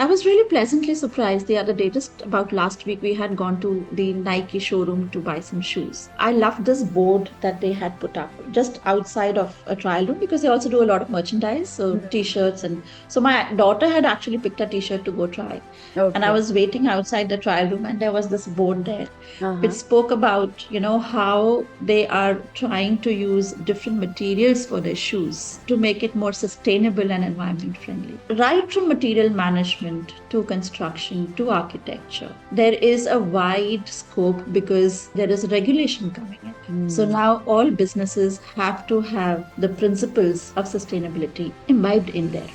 I was really pleasantly surprised the other day. Just about last week, we had gone to the Nike showroom to buy some shoes. I loved this board that they had put up just outside of a trial room because they also do a lot of merchandise, so t-shirts. And so my daughter had actually picked a t-shirt to go try. And I Okay. was waiting outside the trial room, and there was this board there which Uh-huh. spoke about, how they are trying to use different materials for their shoes to make it more sustainable and environment friendly. Right from material management to construction to architecture, there is a wide scope because there is regulation coming in. So Hmm. now all businesses have to have the principles of sustainability imbibed in there.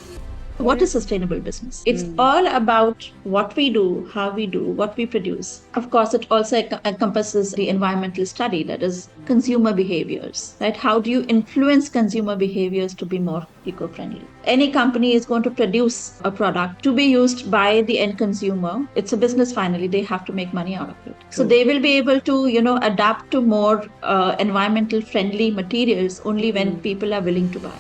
What is Yes. sustainable business? It's Hmm. all about what we do, how we do, what we produce. Of course, it also encompasses the environmental study, that is consumer behaviors, right? How do you influence consumer behaviors to be more eco-friendly? Any company is going to produce a product to be used by the end consumer. It's a business finally. They have to make money out of it. So True. they will be able to, adapt to more environmental friendly materials only when Hmm. people are willing to buy.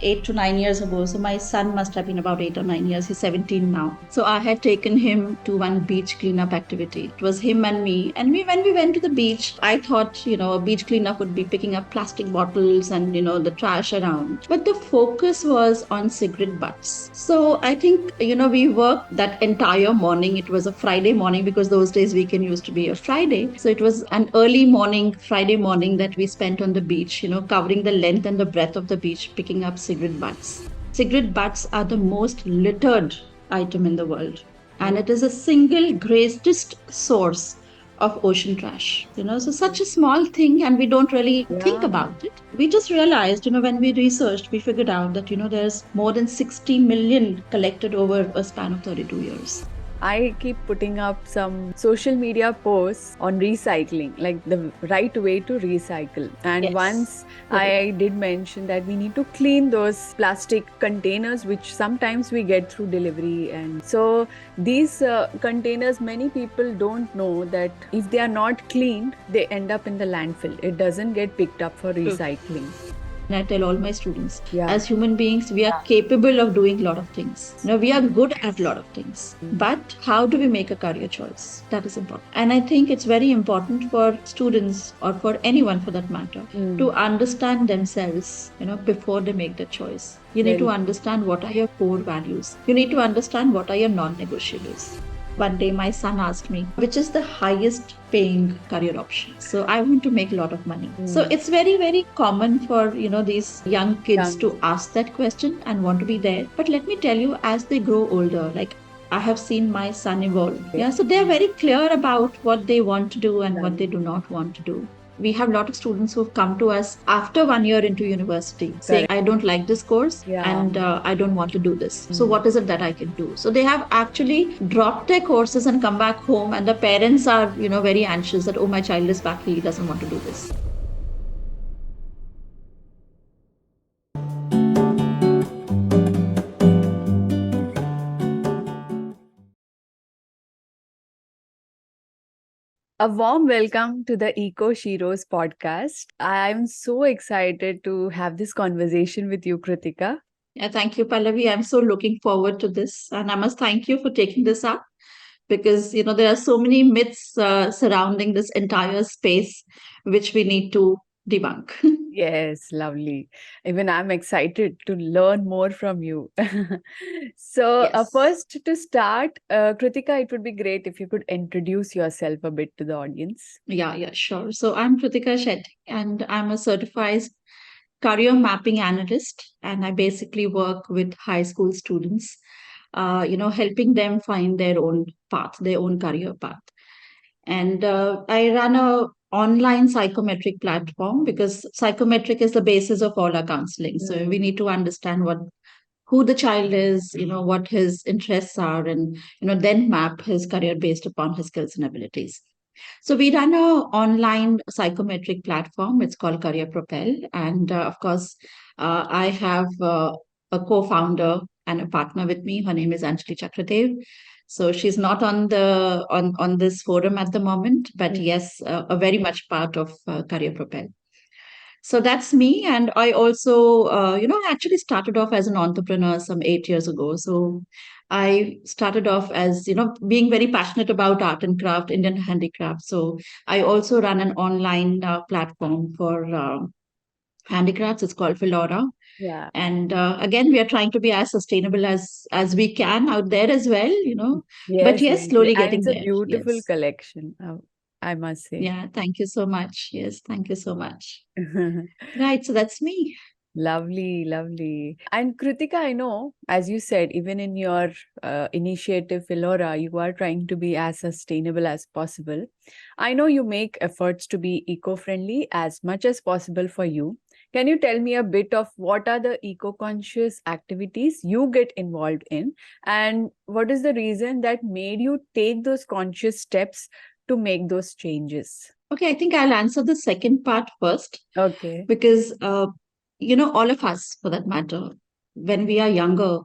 8 to 9 years ago. So my son must have been about 8 or 9 years. He's 17 now. So I had taken him to one beach cleanup activity. It was him and me. And when we went to the beach, I thought, a beach cleanup would be picking up plastic bottles and, the trash around. But the focus was on cigarette butts. So I think, we worked that entire morning. It was a Friday morning because those days weekend used to be a Friday. So it was an early morning, Friday morning that we spent on the beach, covering the length and the breadth of the beach, picking up cigarette butts. Cigarette butts are the most littered item in the world, and it is a single greatest source of ocean trash. So such a small thing, and we don't really think Yeah. about it. We just realized, when we researched, we figured out that, there's more than 60 million collected over a span of 32 years. I keep putting up some social media posts on recycling, like the right way to recycle. And Yes, once correct. I did mention that we need to clean those plastic containers, which sometimes we get through delivery. And so these containers, many people don't know that if they are not cleaned, they end up in the landfill. It doesn't get picked up for True. recycling. And I tell all my students, Yeah. as human beings, we are capable of doing a lot of things. We are good at a lot of things. But how do we make a career choice? That is important. And I think it's very important for students or for anyone for that matter to Mm. understand themselves, before they make the choice. You need to Very true. understand what are your core values. You need to understand what are your non-negotiables. One day my son asked me, which is the highest paying career option? So I want to make a lot of money. So Mm. it's very, very common for, these young kids Young. to ask that question and want to be there. But let me tell you, as they grow older, like I have seen my son evolve. Yeah. So they're very clear about what they want to do and what they do not want to do. We have a lot of students who've come to us after 1 year into university saying, Correct. I don't like this course Yeah. and I don't want to do this. So, Mm. what is it that I can do? So, they have actually dropped their courses and come back home, and the parents are, very anxious that, oh, my child is back, he doesn't want to do this. A warm welcome to the Eco Sheroes Podcast. I'm so excited to have this conversation with you, Kritika. Yeah, thank you, Pallavi. I'm so looking forward to this. And I must thank you for taking this up because, there are so many myths surrounding this entire space which we need to debunk. Yes, lovely. Even I'm excited to learn more from you. So, Yes. first to start, Kritika, it would be great if you could introduce yourself a bit to the audience. Yeah, yeah, sure. So I'm Krutika Shetti and I'm a certified career mapping analyst. And I basically work with high school students, helping them find their own path, their own career path. And I run a online psychometric platform because psychometric is the basis of all our counseling. So we Mm. need to understand who the child is, what his interests are, and then map his career based upon his skills and abilities. So we run a online psychometric platform. It's called Career Propel, and of course, I have a co-founder and a partner with me. Her name is Anjali Chakradev. So she's not on this forum at the moment, but Mm. yes, a very much part of Career Propel. So that's me. And I also, I actually started off as an entrepreneur some 8 years ago. So I started off as, being very passionate about art and craft, Indian handicraft. So I also run an online platform for handicrafts. It's called Philora. Yeah. And again, we are trying to be as sustainable as we can out there as well, But Yes, yes, yes. slowly And getting it's a there. beautiful Yes. collection, I must say. Yeah. Thank you so much. Yes. Thank you so much. Right. So that's me. Lovely, lovely. And Kritika, I know, as you said, even in your initiative, Philora, you are trying to be as sustainable as possible. I know you make efforts to be eco-friendly as much as possible for you. Can you tell me a bit of what are the eco-conscious activities you get involved in, and what is the reason that made you take those conscious steps to make those changes? Okay. I think I'll answer the second part first Okay. because, all of us, for that matter, when we are younger,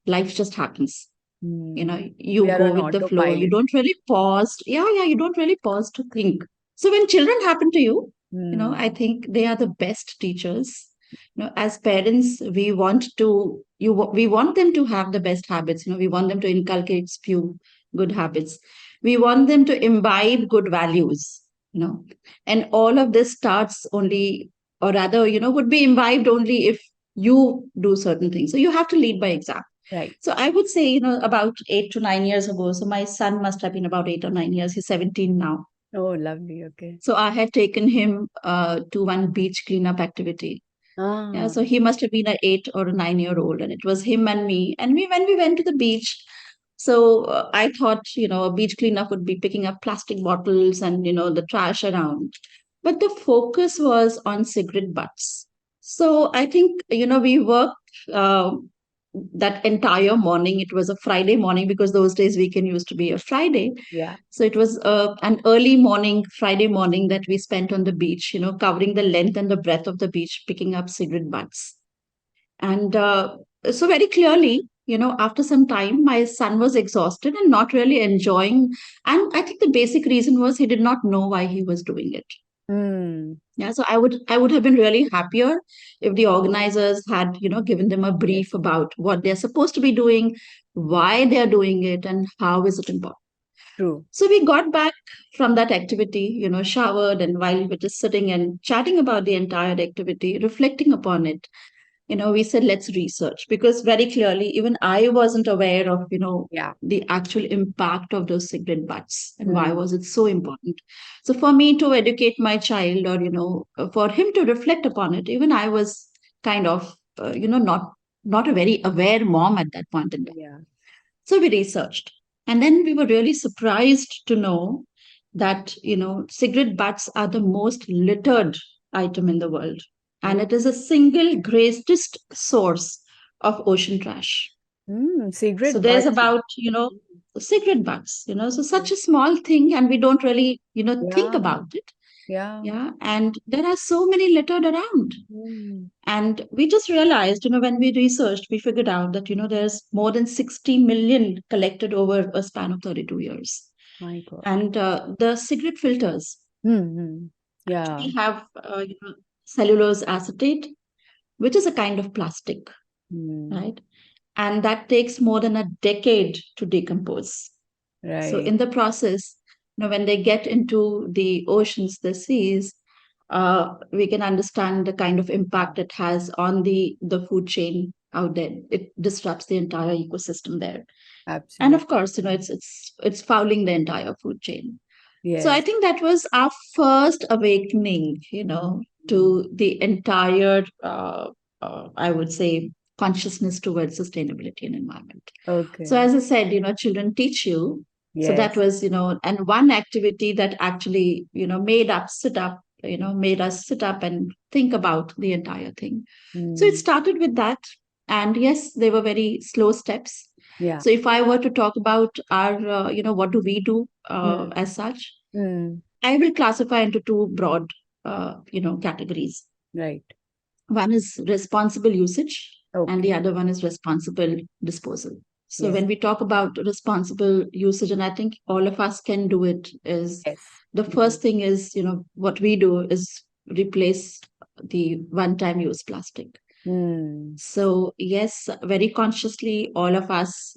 life just happens. Hmm. We You are go on with the flow. You autopilot. don't really pause. Yeah, yeah, you don't really pause to think. So when children happen to you, Hmm. I think they are the best teachers. As parents, we want them to have the best habits. We want them to inculcate few good habits. We want them to imbibe good values. you know and all of this starts only, or rather, would be imbibed only if you do certain things. So you have to lead by example. Right. So I would say, about 8 to 9 years ago. So my son must have been about 8 or 9 years. He's 17 now. Oh, lovely. Okay. So I had taken him to one beach cleanup activity. Yeah, Ah, so he must have been an 8 or 9 year old, and it was him and me. And when we went to the beach, so I thought, a beach cleanup would be picking up plastic bottles and the trash around, but the focus was on cigarette butts. So I think, we worked uh, that entire morning. It was a Friday morning because those days weekend used to be a Friday. yeah. So it was an early morning, Friday morning, that we spent on the beach, covering the length and the breadth of the beach, picking up cigarette butts. And so, very clearly, after some time, my son was exhausted and not really enjoying. And I think the basic reason was he did not know why he was doing it. Mm, Yeah, so I would have been really happier if the organizers had, given them a brief yes. about what they're supposed to be doing, why they're doing it, and how is it important. True. So we got back from that activity, showered, and while we were just sitting and chatting about the entire activity, reflecting upon it, we said, let's research, because very clearly, even I wasn't aware of, Yeah. the actual impact of those cigarette butts and why Mm, was it so important. So for me to educate my child, or, for him to reflect upon it, even I was kind of, not a very aware mom at that point in time. yeah. So we researched. And then we were really surprised to know that, cigarette butts are the most littered item in the world. And Oh. it is a single greatest source of ocean trash. So Cigarette there's butts. about, cigarette butts, so such a small thing, and we don't really, think Yeah. about it. Yeah. Yeah. And there are so many littered around. Mm, And we just realized, when we researched, we figured out that, there's more than 60 million collected over a span of 32 years. my God. And the cigarette filters Mm-hmm. Yeah. actually have, cellulose acetate, which is a kind of plastic, Mm, right? And that takes more than a decade to decompose. So right. in the process, when they get into the oceans, the seas, we can understand the kind of impact it has on the food chain out there. It disrupts the entire ecosystem there, and Absolutely. of course, it's fouling the entire food chain. So I Yes. think that was our first awakening, Mm, to the entire, I would say, consciousness towards sustainability and environment. So okay. as I said, children teach you. So that Yes. was, and one activity that actually, made us sit up and think about the entire thing. So it Mm, started with that. And yes, they were very slow steps. yeah. So if I were to talk about our, what do we do Mm, as such, mm, I will classify into two broad, categories. right. One is responsible usage, and the Okay. other one is responsible disposal. So Yes. when we talk about responsible usage, and I think all of us can do it, is Yes. the Mm, first thing is, what we do is replace the one-time use plastic. Mm. So, yes, very consciously, all of us,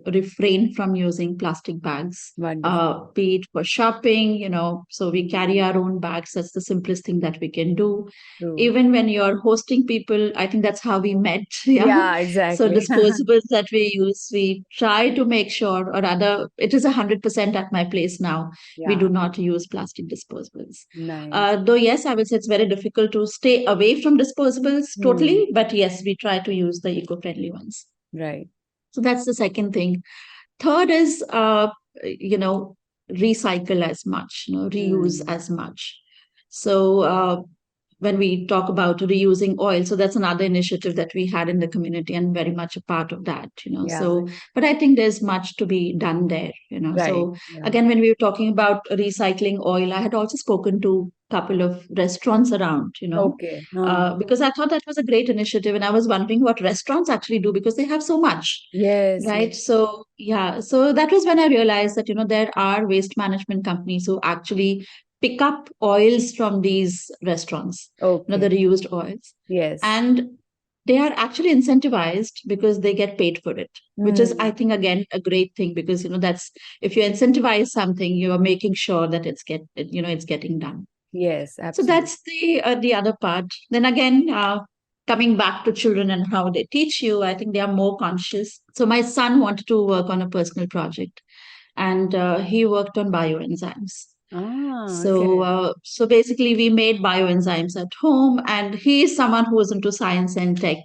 refrain from using plastic bags, Wonderful. be it for shopping, so we carry our own bags. That's the simplest thing that we can do. True. Even when you're hosting people, I think that's how we met. Yeah. Yeah, So, exactly. disposables that we use, we try to make sure, or rather, it is 100% at my place now. We Yeah, do not use plastic disposables. nice. Though, yes, I will say it's very difficult to stay away from disposables Hmm. totally, but yes, we try to use the eco-friendly ones. Right. So that's the second thing. Third is, recycle as much, reuse Hmm. as much. So, when we talk about reusing oil, so that's another initiative that we had in the community and very much a part of that. Yeah, So, but I think there's much to be done there. right. So Yeah. again, when we were talking about recycling oil, I had also spoken to a couple of restaurants around, Okay. because I thought that was a great initiative, and I was wondering what restaurants actually do because they have so much, Yes, yes. right? So yeah, so that was when I realized that there are waste management companies who actually pick up oils from these restaurants, the Okay. reused oils, Yes. and they are actually incentivized because they get paid for it, which is, I Hmm. think, again, a great thing because that's, if you incentivize something, you are making sure that it's getting done. Yes, So absolutely. that's the other part. Then again, coming back to children and how they teach you, I think they are more conscious. So my son wanted to work on a personal project, and he worked on bioenzymes. Ah, So, okay. so basically, we made bioenzymes at home, and he is someone who is into science and tech.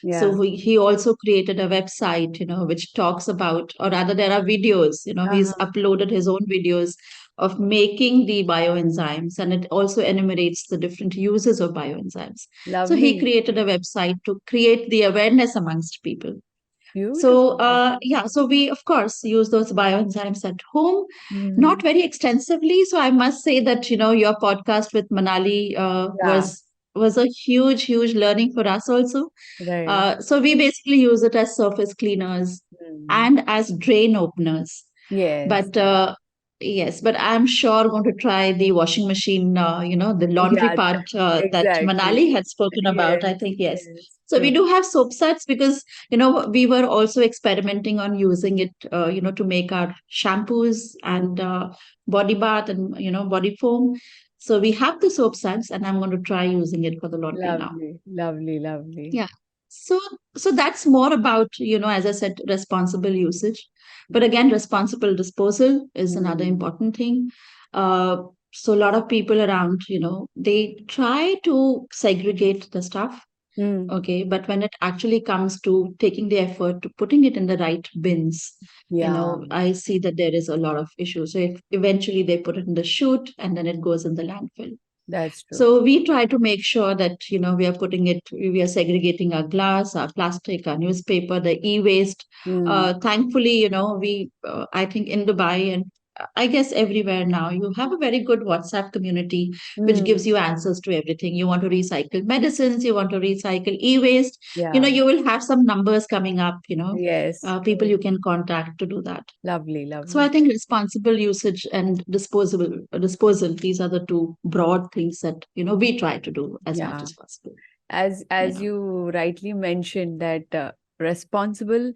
Yeah. So he also created a website, which talks about, or rather, there are videos. He's Uh-huh. uploaded his own videos of making the bioenzymes, and it also enumerates the different uses of bioenzymes. So he Lovely. created a website to create the awareness amongst people. So, Beautiful. yeah, so we, of course, use those bioenzymes at home, not Hmm. very extensively. So I must say that, your podcast with Manali Yeah. was a huge, huge learning for us also. Right. So we basically use it as surface cleaners Hmm. and as drain openers. Yes. But yes, but I'm sure going to try the washing machine, the laundry Yeah, part that exactly. Manali had spoken about. Yes. I think, yes. Yes. So we True. do have soap suds because, we were also experimenting on using it, to make our shampoos and body bath and, body foam. So we have the soap suds, and I'm going to try using it for the laundry now. Lovely. Lovely. Lovely. Yeah. So so that's more about, as I said, responsible usage. But again, responsible disposal is another Hmm. important thing. Uh, so a lot of people around, they try to segregate the stuff. Hmm. Okay. But when it actually comes to taking the effort to putting it in the right bins, Yeah, I see that there is a lot of issues. So if eventually they put it in the chute and then it goes in the landfill. that's true. So we try to make sure that, we are segregating our glass, our plastic, our newspaper, the e-waste. Hmm. I think in Dubai and I guess everywhere now, you have a very good WhatsApp community which Hmm. gives you answers to everything. You want to recycle medicines, you want to recycle e-waste, Yeah. you will have some numbers coming up, Yes. people True. you can contact to do that. Lovely. So I Lovely. think responsible usage and disposal, these are the two broad things that, we try to do as much Yeah. as possible. You As know. you rightly mentioned that responsible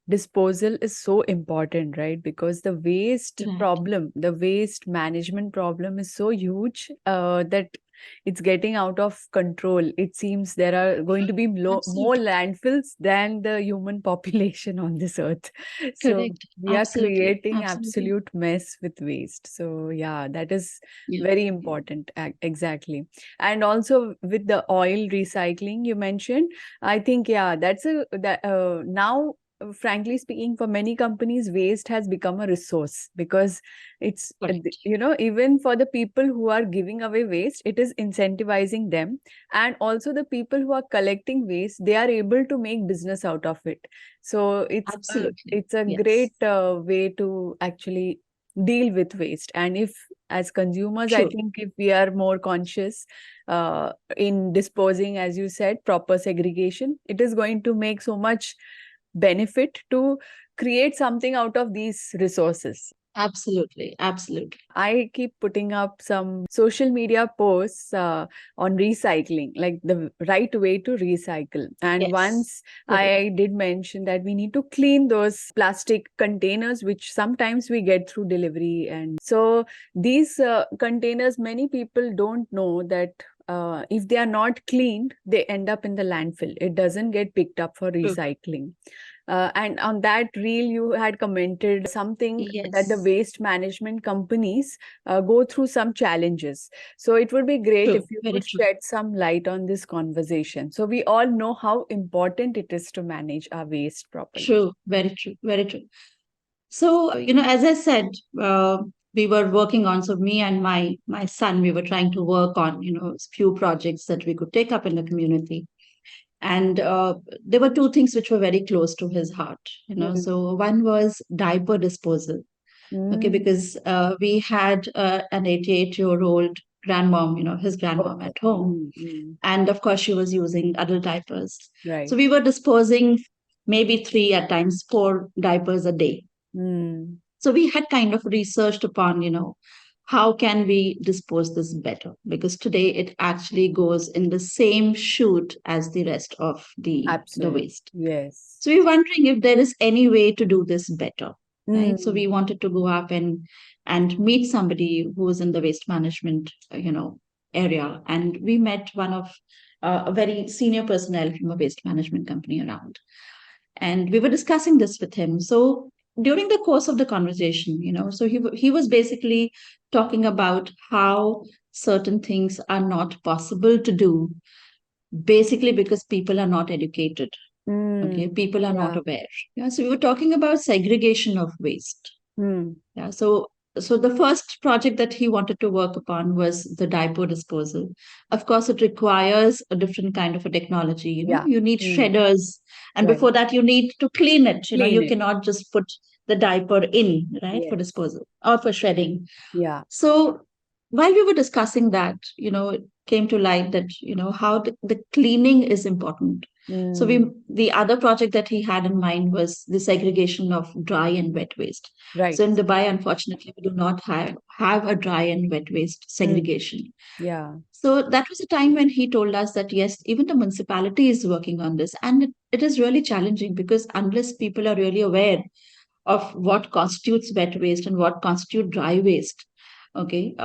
disposal is so important, right? Because Right. the waste management problem is so huge that it's getting out of control. It seems there are going to be more Absolutely. landfills than the human population on this earth. So Correct. we are Absolutely. creating Absolutely. absolute mess with waste. So yeah, that is Yeah. very Yeah. important. Exactly. And also with the oil recycling you mentioned, I think yeah, that's a that now frankly speaking, for many companies waste has become a resource because it's Correct. even for the people who are giving away waste, it is incentivizing them, and also the people who are collecting waste, they are able to make business out of it. So Absolutely. it's a Yes. great way to actually deal with waste. And if as consumers, I True. think if we are more conscious in disposing, as you said, proper segregation, it is going to make so much benefit to create something out of these resources. Absolutely, absolutely. I keep putting up some social media posts on recycling, like the right way to recycle. And Yes, once correct. I did mention that we need to clean those plastic containers, which sometimes we get through delivery. And so these containers, many people don't know that. If they are not cleaned, they end up in the landfill. It doesn't get picked up for True. recycling. And on that reel, you had commented something that the Yes, waste management companies go through some challenges. So it would be great if true. you Very could true. shed some light on this conversation. So we all know how important it is to manage our waste properly. True. Very true. Very true. So, as I said, uh, we were working on, so me and my son, we were trying to work on, few projects that we could take up in the community. And there were two things which were very close to his heart. Mm. So one was diaper disposal. Okay, Mm. because we had an 88-year-old grandmom, his grandmom Okay. at home. Mm. Mm. And of course, she was using adult diapers. So Right. we were disposing maybe three, at times four diapers a day. Mm. So we had kind of researched upon, how can we dispose this better? Because today it actually goes in the same chute as the rest of the Absolutely. waste. Yes. So we're wondering if there is any way to do this better, right? So Mm. we wanted to go up and meet somebody who is in the waste management, area, and we met one of a very senior personnel from a waste management company around, and we were discussing this with him. So during the course of the conversation, so he was basically talking about how certain things are not possible to do, basically because people are not educated. Okay, Mm. people are not Yeah. aware. Yeah, so we were talking about segregation of waste. Mm. Yeah, so the first project that he wanted to work upon was the diaper disposal. Of course, it requires a different kind of a technology. Yeah. You need Mm. shredders, and Right. before that, you need to clean it. Clean You it. cannot just put the diaper in, right, for Yes. disposal or for shredding. Yeah. So while we were discussing that, it came to light that, how the cleaning is important. So Mm. the other project that he had in mind was the segregation of dry and wet waste. Right. So in Dubai, unfortunately, we do not have a dry and wet waste Mm. segregation. Yeah. So that was a time when he told us that yes, even the municipality is working on this. And it is really challenging because unless people are really aware of what constitutes wet waste and what constitutes dry waste, okay,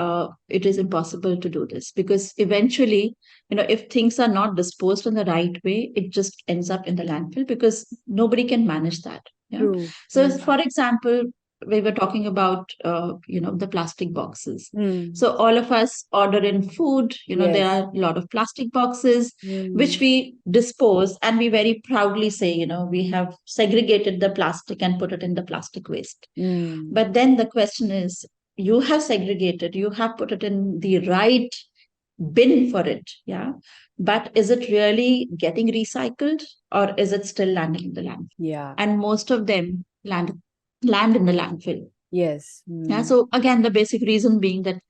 it is impossible to do this because eventually, if things are not disposed in the right way, it just ends up in the landfill because nobody can manage that. Yeah. True. So, Mm. for example, we were talking about, the plastic boxes. Mm. So all of us order in food. There Yes. are a lot of plastic boxes which Mm. we dispose, and we very proudly say, we have segregated the plastic and put it in the plastic waste. Mm. But then the question is, you have segregated, you have put it in the right bin for it, yeah. But is it really getting recycled, or is it still landing in the landfill? Yeah. And most of them land in the landfill. Yes. Yeah. Mm. So again, the basic reason being that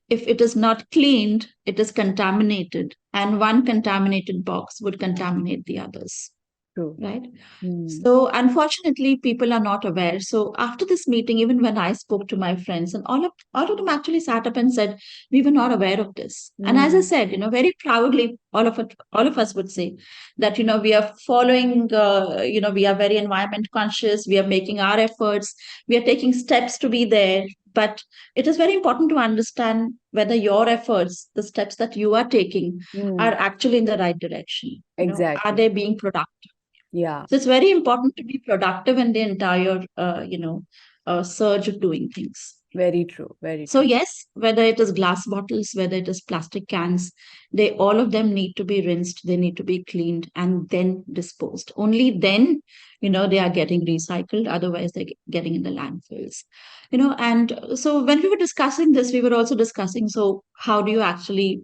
if it is not cleaned, it is contaminated, and one contaminated box would contaminate the others, True. right? Mm. So, unfortunately, people are not aware. So, after this meeting, even when I spoke to my friends, and all of them actually sat up and said, "We were not aware of this." And as I Mm. said, very proudly, all of us would say that we are following. We are very environment conscious. We are making our efforts. We are taking steps to be there. But it is very important to understand whether your efforts, the steps that you are taking, are Mm. actually in the right direction. Are Exactly. they being productive? Yeah. So it's very important to be productive in the entire, surge of doing things. Very true. Very So true. yes, whether it is glass bottles, whether it is plastic cans, they all of them need to be rinsed. They need to be cleaned and then disposed. Only then, they are getting recycled. Otherwise, they're getting in the landfills. And so when we were discussing this, we were also discussing. So how do you actually,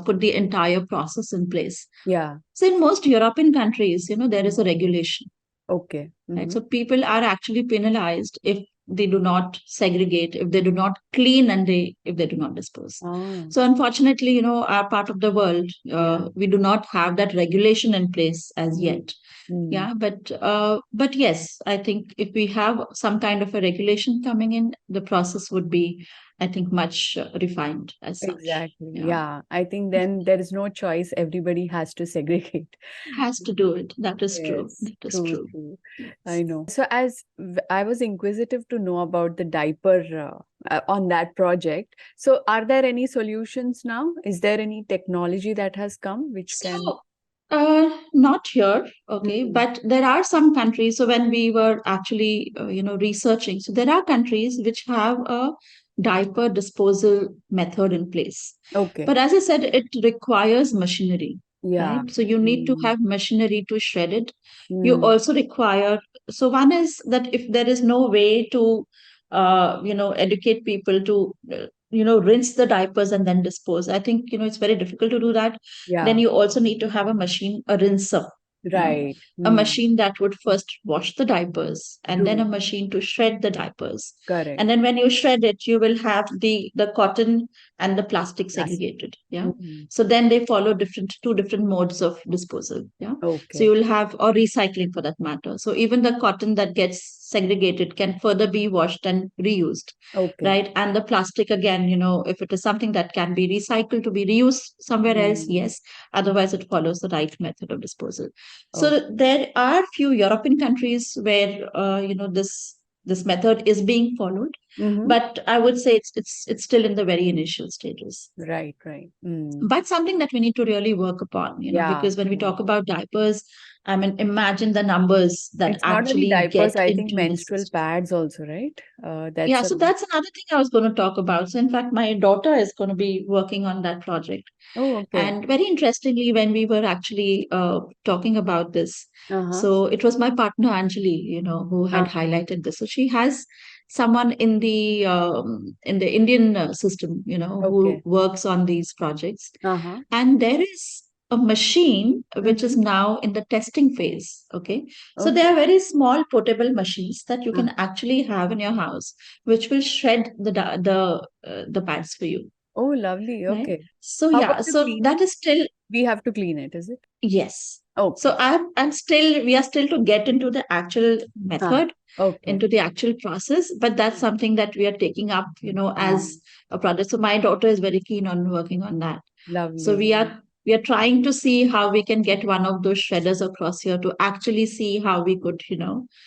put the entire process in place? Yeah. So in most European countries, there is a regulation, Okay. right? Mm-hmm. So people are actually penalized if they do not segregate, if they do not clean, and if they do not dispose. Oh, So unfortunately, our part of the world, yeah. we do not have that regulation in place as Mm. yet. Mm. Yeah, but yes, I think if we have some kind of a regulation coming in, the process would be, I think, much refined as such. Exactly. Yeah, Yeah. I think then there is no choice. Everybody has to segregate. has to do it. That is true. Yes, That is true, true. true. I Yes. know. So I was inquisitive to know about the diaper on that project. So are there any solutions now? Is there any technology that has come which can? So, not here, okay, Mm. but there are some countries. So when we were actually, researching, so there are countries which have a diaper disposal method in place. Okay. But as I said, it requires machinery, Yeah. right? So you need to Mm. have machinery to shred it. You Mm. also require, so one is that if there is no way to, educate people to, rinse the diapers and then dispose. I think, it's very difficult to do that. Then Yeah. you also need to have a machine, a rinser, you know, Right. a Mm. machine that would first wash the diapers, and then a True. machine to shred the diapers. Correct. And then when you shred it, you will have the cotton and the plastic Plastic. segregated. Yeah. Mm. So then they follow two different modes of disposal. Yeah. So you Okay. will have, or recycling for that matter. So even the cotton that gets segregated can further be washed and reused, Okay. right? And the plastic, again, if it is something that can be recycled to be reused somewhere else, Mm. yes. Otherwise, it follows the right method of disposal. Oh. So there are few European countries where, this method is being followed, Mm-hmm. but I would say it's still in the very initial stages. Right. Right. Mm. But something that we need to really work upon, Yeah. because when we Yeah. talk about diapers, I mean, imagine the numbers that It's not only actually diapers, get I think into the menstrual system. pads also, right? Yeah, That's a so that's another thing I was going to talk about. So, in fact, my daughter is going to be working on that project. oh, okay. And very interestingly, when we were actually talking about this, Uh-huh. so it was my partner Anjali, who had Uh-huh. highlighted this. So she has someone in the Indian system, who Okay. works on these projects, Uh-huh. and there is a machine which is Mm-hmm. now in the testing phase. Okay, so they Okay. are very small portable machines that you Uh, can actually have in your house, which will shred the pads for you, oh, lovely. right? Okay. So How yeah, about the so cleaning? that is still. We have to clean it, is it? Yes. So Okay. we are still to get into the actual Ah, method, okay. into the actual process, but that's Mm. something that we are taking up, as a project. So my daughter is very keen on working on that. So Lovely. we are trying to see how we can get one of those shredders across here to actually see how we could,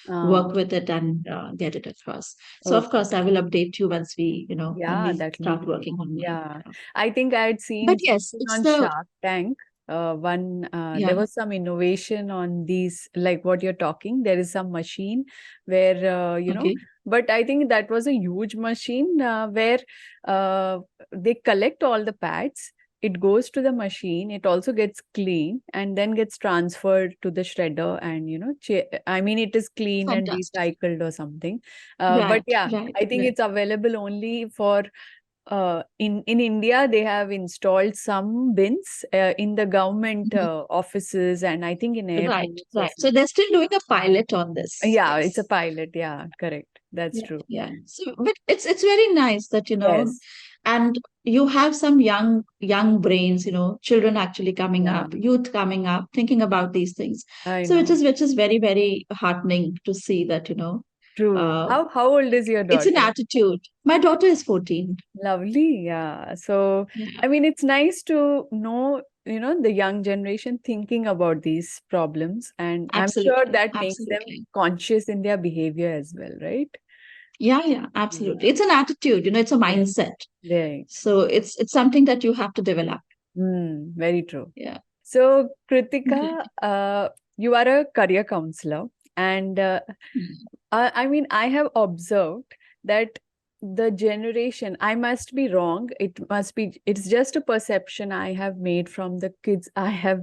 Ah, work with it and get it across. So of okay. course I will update you once when Yeah, we that will be start great. working on it. Yeah. I think I had But seen yes, something it's on the Shark Tank. There yeah, was some innovation on these, like what you're talking. There is some machine where, okay. but I think that was a huge machine where uh, they collect all the pads. It goes to the machine. It also gets cleaned and then gets transferred to the shredder. And, I mean, it is cleaned and Fantastic. recycled or something. But Right, yeah, right, I think right. it's available only for in India. They have installed some bins in the government Mhm. offices and I think in Right, airports or right. So something. they're still doing a pilot on this. Yeah, it's a Yes. pilot. Yeah, correct. That's Yeah, true. yeah. So, but it's very nice that, Yes. and you have some young brains, children actually coming Yeah, up, youth coming up, thinking about these things. I So know. which is very, very heartening to see that, True. uh, How old is your it's an daughter? attitude. My daughter is 14. Lovely. Yeah. So, Yeah, I mean, it's nice to know, the young generation thinking about these problems, and I'm sure absolutely, that makes them absolutely. conscious in their behavior as well, right? Yeah, yeah, absolutely. Yeah. It's an attitude, it's a Yeah. mindset. Right. So it's something that you have to develop. Very true. Yeah. So, Okay. Kritika, you are a career counselor, and Mm. I mean, I have observed that the generation, I must be wrong, it's just a perception I have made from the kids I have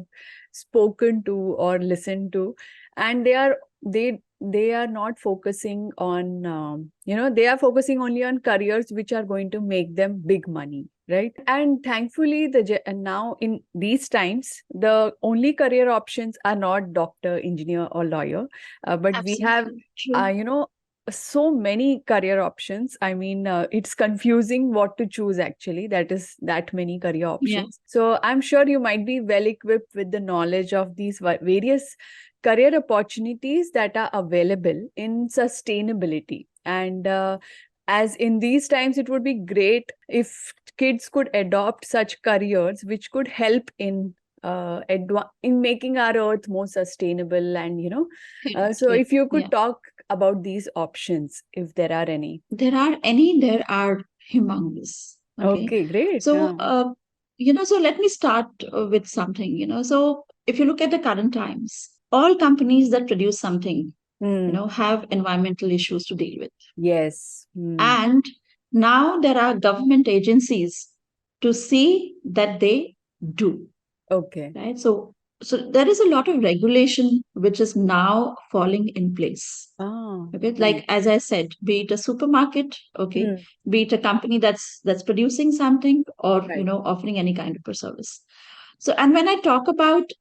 spoken to or listened to, and they are not focusing on, they are focusing only on careers which are going to make them big money, right? And thankfully, and now in these times, the only career options are not doctor, engineer, or lawyer, but we have, Absolutely true. you know, so many career options. I mean, it's confusing what to choose actually. That is that many career Yeah. options. So I'm sure you might be well equipped with the knowledge of these various career opportunities that are available in sustainability. And as in these times, it would be great if kids could adopt such careers which could help in making our earth more sustainable. And so Correct. if you Yeah. could talk about these options, if there are any. There are humongous. Okay. Okay, great. So, so let me start with something, So if you look at the current times, all companies that produce something, Hmm. have environmental issues to deal with. Yes. Hmm. And now there are government agencies to see that they do, Okay. right? So there is a lot of regulation which is now falling in place. Ah, Okay, nice. like as I said, be it a supermarket, okay, Hmm. be it a company that's producing something, or Right. offering any kind of a service. So, and when I talk about,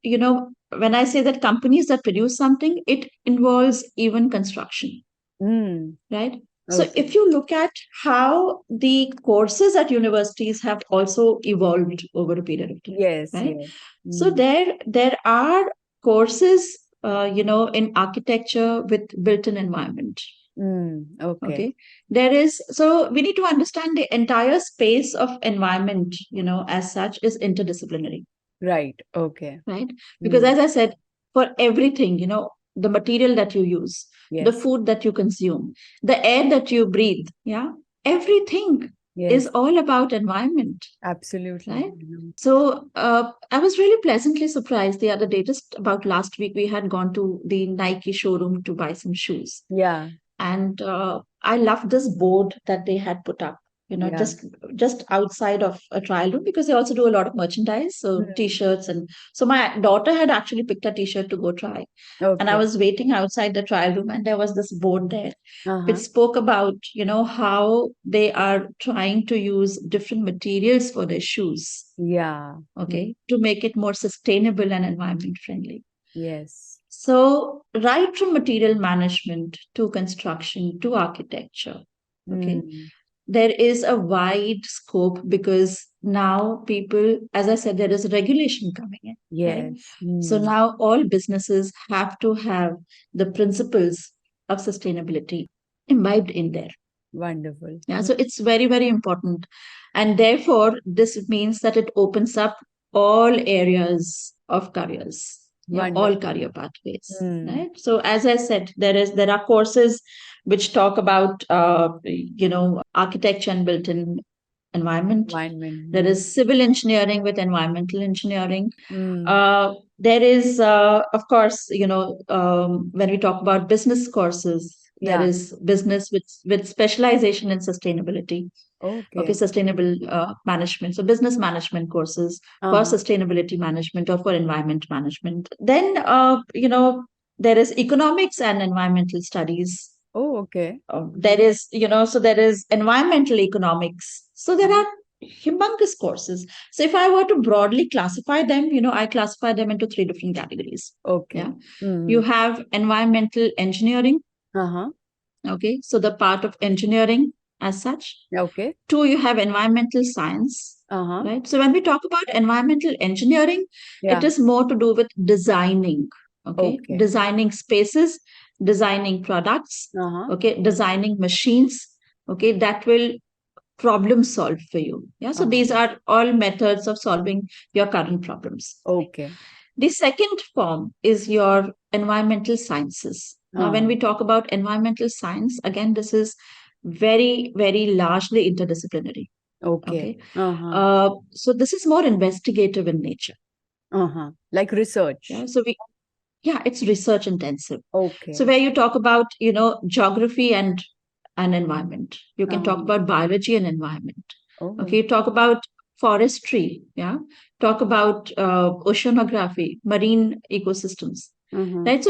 when I say that companies that produce something, it involves even construction, Hmm. right? So Okay. if you look at how the courses at universities have also evolved over a period of time, Yes, right? yes. So Hmm. there are courses, in architecture with built-in environment. Hmm. Okay. Okay, there is, so we need to understand the entire space of environment, as such, is interdisciplinary, Right. Okay. right? Because Hmm. as I said, for everything, the material that you use, the Yes. food that you consume, the air that you breathe, yeah, everything is Yes. all about environment, Absolutely. right? So I was really pleasantly surprised the other day, just about last week, we had gone to the Nike showroom to buy some shoes. Yeah. And I loved this board that they had put up, Yeah. just outside of a trial room, because they also do a lot of merchandise, so Hmm. t-shirts. And so my daughter had actually picked a t-shirt to go try, and I Okay. was waiting outside the trial room, and there was this board there which Uh-huh. spoke about, how they are trying to use different materials for their shoes, Yeah. Hmm. okay, to make it more sustainable and environment friendly. Yes. So, right from material management to construction to architecture, okay, Hmm. there is a wide scope, because now people, as I said, there is regulation coming in, right? Yes. So Hmm. now all businesses have to have the principles of sustainability imbibed in there. Wonderful. Yeah, Hmm. so it's very, very important. And therefore, this means that it opens up all areas of careers, yeah, all Wonderful. career pathways, Hmm. right? So as I said, there are courses which talk about, architecture and built-in environment. There Environment. is civil engineering with environmental engineering. Hmm. There is, of course, when we talk about business courses, there Yeah. is business with specialization in sustainability. Okay, Okay. sustainable management. So business management courses for Uh-huh. sustainability management or for environment management. Then, there is economics and environmental studies. Oh, okay. There is, so there is environmental economics. So there Uh-huh. are humongous courses. So if I were to broadly classify them, I classify them into three different categories. Yeah. Okay. You Hmm. have environmental engineering. Uh-huh. Okay. So the part of engineering as such. Okay. Two, you have environmental science, Uh-huh. right? So when we talk about environmental engineering, it Yeah. is more to do with designing, okay? Okay. Designing spaces, designing products, Uh-huh. okay? Designing machines, okay? That will problem solve for you. Yeah. So these Uh-huh. are all methods of solving your current problems. Okay. The second form is your environmental sciences. Now, when Uh-huh. we talk about environmental science, again, this is very, very largely interdisciplinary. Okay. Okay. Uh-huh. So this is more investigative in nature. Uh-huh. Like Yeah. research. Yeah, it's research intensive. So Okay. where you talk about, geography and environment, you can talk Uh-huh. about biology and environment. Okay. Oh. You talk about forestry. Yeah. Talk about oceanography, marine ecosystems. Uh-huh. Right.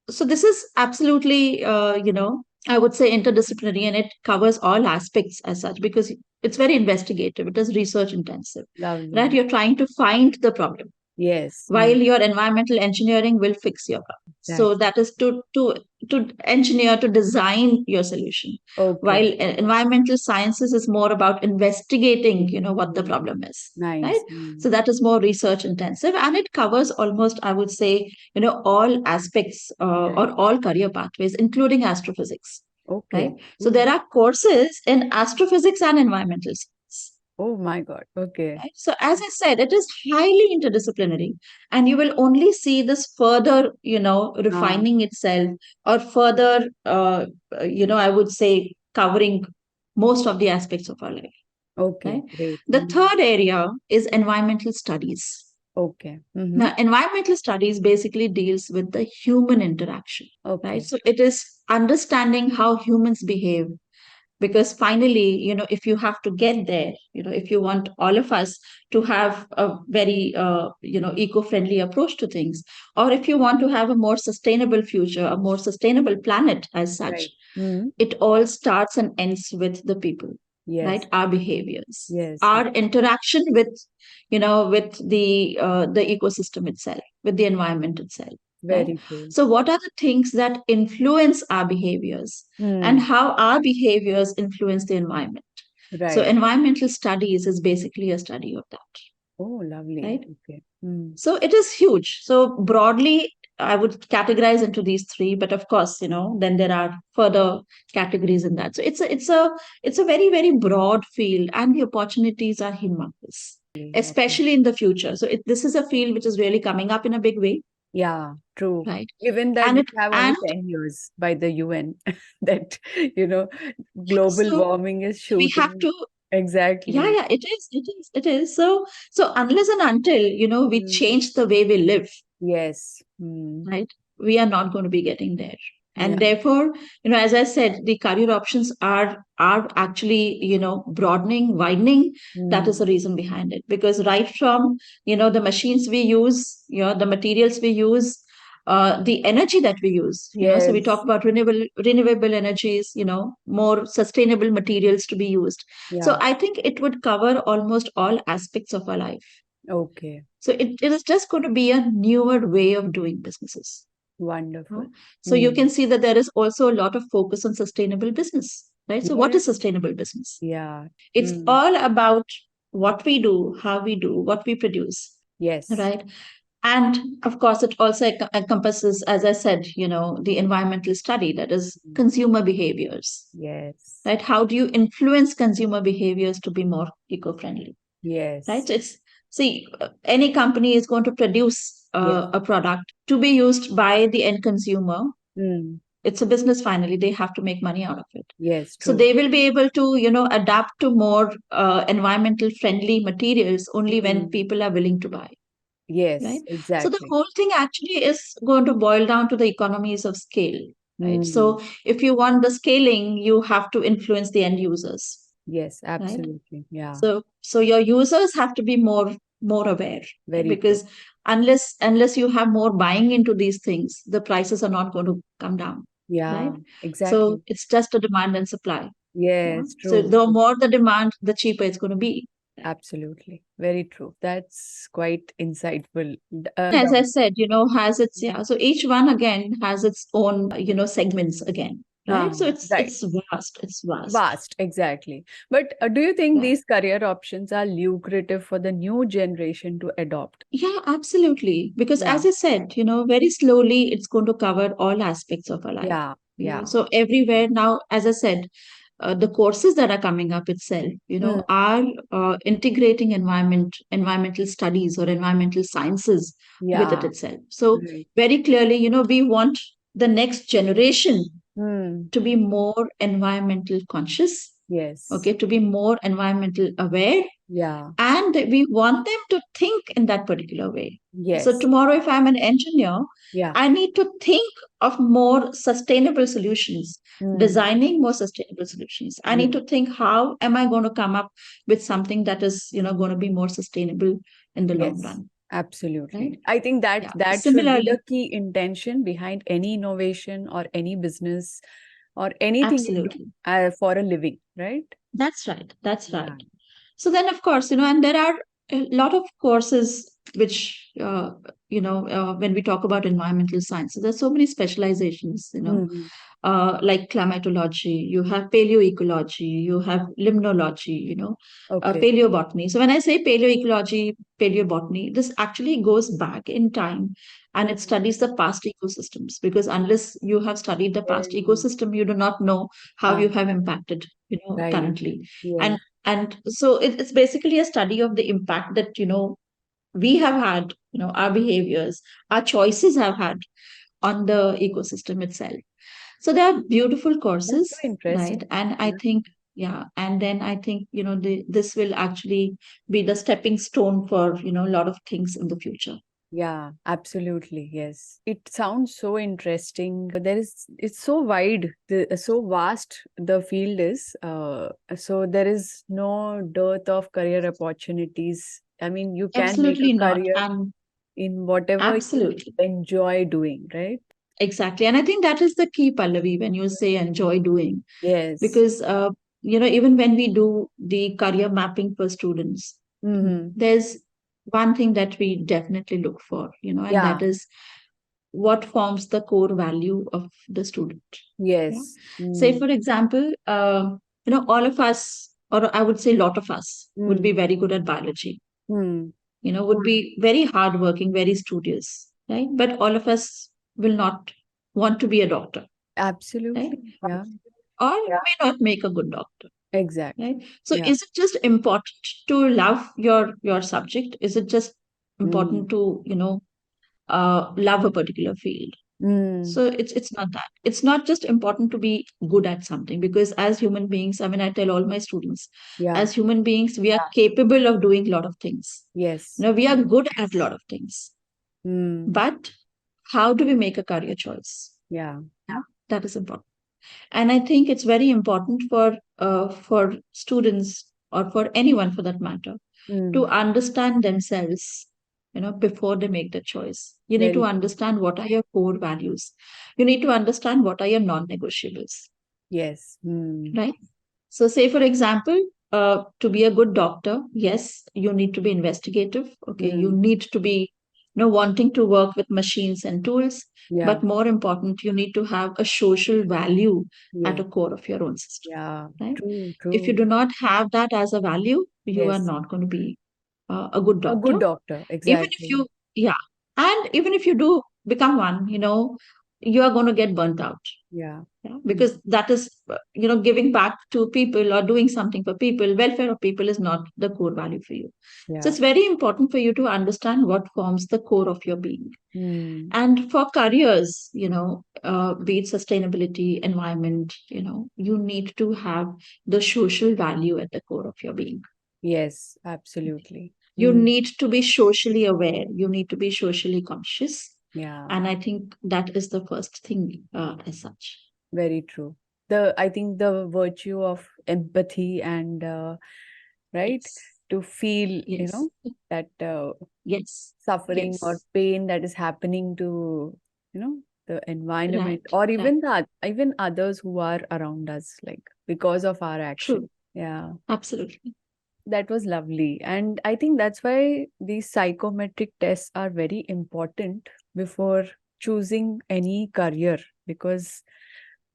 So this is absolutely, I would say interdisciplinary, and it covers all aspects as such, because it's very investigative. It is research intensive, right? Lovely. You're trying to find the problem. Yes. while your environmental engineering will fix your problem. So Exactly. that is to engineer, to design your solution. Okay. While environmental sciences is more about investigating, what the Mm. problem is, right? Nice. So that is more research intensive, and it covers almost, I would say, all aspects Right. or all career pathways, including astrophysics, right? Okay. So Cool. there are courses in astrophysics and environmental science. Oh my God. Okay. Right? So, as I said, it is highly interdisciplinary, and you will only see this further, Ah, refining itself or further, I would say, covering most of the aspects of our life. okay. Right? Great. The third area is environmental studies. Okay. Mm-hmm. Now, environmental studies basically deals with the human interaction, right? Okay. So, it is understanding how humans behave, because finally, if you have to get there, if you want all of us to have a very eco-friendly approach to things, or if you want to have a more sustainable future, a more sustainable planet as Right. such, Mm. it all starts and ends with the people, Yes. right? Our behaviors, Yes. our interaction with the ecosystem itself, with the environment itself, right? Very true. So what are the things that influence our behaviors, and Mm. how our behaviors influence the environment? So Right. environmental studies is basically a study of that, Oh, lovely. right? Okay. Mm. So it is huge. So broadly, I would categorize into these three, but of course, then there are further categories in that. So it's a very, very broad field, and the opportunities are humongous, Okay. especially in the future. So this is a field which is really coming up in a big way, Yeah, true. right? Given that And we it have only and 10 years by the UN that, you know, global so warming is we have shooting. to. Yeah, Exactly. yeah, it is. So unless and until, we Mm. change the way we live, Yes. Mm. right? We are not going to be getting there. Yeah. And therefore, as I said, the career options are actually, broadening, widening. That is the Mm. reason behind it. Because right from, the machines we use, the materials we use, the energy that we use, so we talk Yes. about renewable energies, more sustainable materials to be used. So Yeah. I think it would cover almost all aspects of our life. Okay. So it is just going to be a newer way of doing businesses. Wonderful. No? So you Mm. can see that there is also a lot of focus on sustainable business, right? So what Yes. is sustainable business? Yeah. It's Mm. all about what we do, how we do, what we produce, Yes. right? And of course, it also encompasses, as I said, the environmental study, that is Mm. consumer behaviors, Yes. right? How do you influence consumer behaviors to be more eco-friendly? Right? Yes. So see, any company is going to produce Yes. a product to be used by the end consumer. Mm. It's a business finally. They have to make money out of it. Yes. So True. they will be able to, adapt to more environmental friendly materials only when Mm. people are willing to buy, right? Yes. So the Exactly. whole thing actually is going to boil down to the economies of scale, right? Mm. So if you want the scaling, you have to influence the end users, Yes. right? Absolutely. Yeah. So your users have to be more aware, right? Very true. Because unless you have more buying into these things, the prices are not going to come down, right? Yeah. So Exactly. it's just a demand and supply. Yeah. Yes. So True. the more the demand, the cheaper it's going to be. Absolutely. Very true. That's quite insightful. As I said, has its, yeah. So each one again has its own, segments again, right? So Right. it's vast. It's vast. Vast, exactly. But do you think Yeah. these career options are lucrative for the new generation to adopt? Yeah, absolutely. Because Yeah. as I said, very slowly it's going to cover all aspects of our life. Yeah. Yeah. So everywhere now, as I said, the courses that are coming up itself, Mm. are integrating environmental studies or environmental sciences with it Yeah. itself. So Right. very clearly, we want the next generation Mm. to be more environmental conscious, Yes. okay, to be more environmental aware, Yeah. and we want them to think in that particular way. So Yes. tomorrow, if I'm an engineer, Yeah. I need to think of more sustainable solutions, Mm. designing more sustainable solutions. I need Yes. to think, how am I going to come up with something that is, going to be more sustainable in the long Yes. run, right? Absolutely. I think that Yeah. that should be the Similarly, key intention behind any innovation or any business or anything you do absolutely. for a living, right? That's right. That's right. Yeah. So then, of course, and there are a lot of courses which when we talk about environmental sciences, there's so many specializations, Mm-hmm. like climatology, you have paleoecology, you have limnology, Okay. paleobotany. So when I say paleoecology, paleobotany, this actually goes back in time and it Mm-hmm. studies the past ecosystems, because unless you have studied the past Yes. ecosystem, you do not know how Ah, you have impacted, right. currently. Yes. And so it's basically a study of the impact that, we have had, our behaviors, our choices have had on the ecosystem itself. So there are beautiful That's so courses, right? interesting. And I Yeah. think, yeah, and then I think, this will actually be the stepping stone for, a lot of things in the future. Yeah, absolutely. Yes. It sounds so interesting. It's so wide, so vast the field is. So there is no dearth of career opportunities. I mean, you can make a Absolutely not. career And in whatever you absolutely. enjoy doing, right? Exactly. And I think that is the key, Pallavi, when you say enjoy doing, Yes. because, even when we do the career mapping for students, Mm-hmm. there's one thing that we definitely look for, and that Yeah. is what forms the core value of the student. Yeah. Yes. Say, Mm. for example, all of us, or I would say a lot of us, would Mm. be very good at biology, Mm. would be very hardworking, very studious, right? But all of us will not want to be a doctor, right? Absolutely. Yeah. Or may not make a good doctor, Exactly. right? So Yeah. is it just important to love your subject? Is it just Mm. important to, love a particular field? Mm. So it's not that. It's not just important to be good at something, because as human beings, I mean, I tell all my students, Yeah. as human beings, we are capable of doing a lot of things. Yes. We are good at a lot of things. Mm. But how do we make a career choice? Yeah. Yeah, that is important. And I think it's very important for students, or for anyone for that matter, to Mm. understand themselves, before they make the choice. You need to Very true. understand what are your core values. You need to understand what are your non-negotiables, Yes. Mm. right? So, say for example, to be a good doctor, yes, you need to be investigative. Okay, you Mm. need to be, wanting to work with machines and tools. Yeah. But more important, you need to have a social value at Yes. the core of your own system, Yeah. right? True. If you True. do not have that as a value, you are Yes. not going to be a good A doctor. good doctor. Even if Exactly. you, yeah, and even if you do become one, you are going to get burnt out. Yeah. Yeah, Mm. because that is, giving back to people or doing something for people, welfare of people is not the core value for you. So Yeah. it's very important for you to understand what forms the core of your being. Mm. And for careers, be it sustainability, environment, you need to have the social value at the core of your being. Yes. Absolutely. You Mm. need to be socially aware. You need to be socially conscious. Yeah. And I think that is the first thing, as such. Very true. I think the virtue of empathy and right, Yes. to feel, Yes. that Yes. suffering or Yes. pain that is happening to, the environment, Right. or Right. even even others who are around us, like because of our True. action. Yeah. Absolutely. That was lovely. And I think that's why these psychometric tests are very important before choosing any career. Because,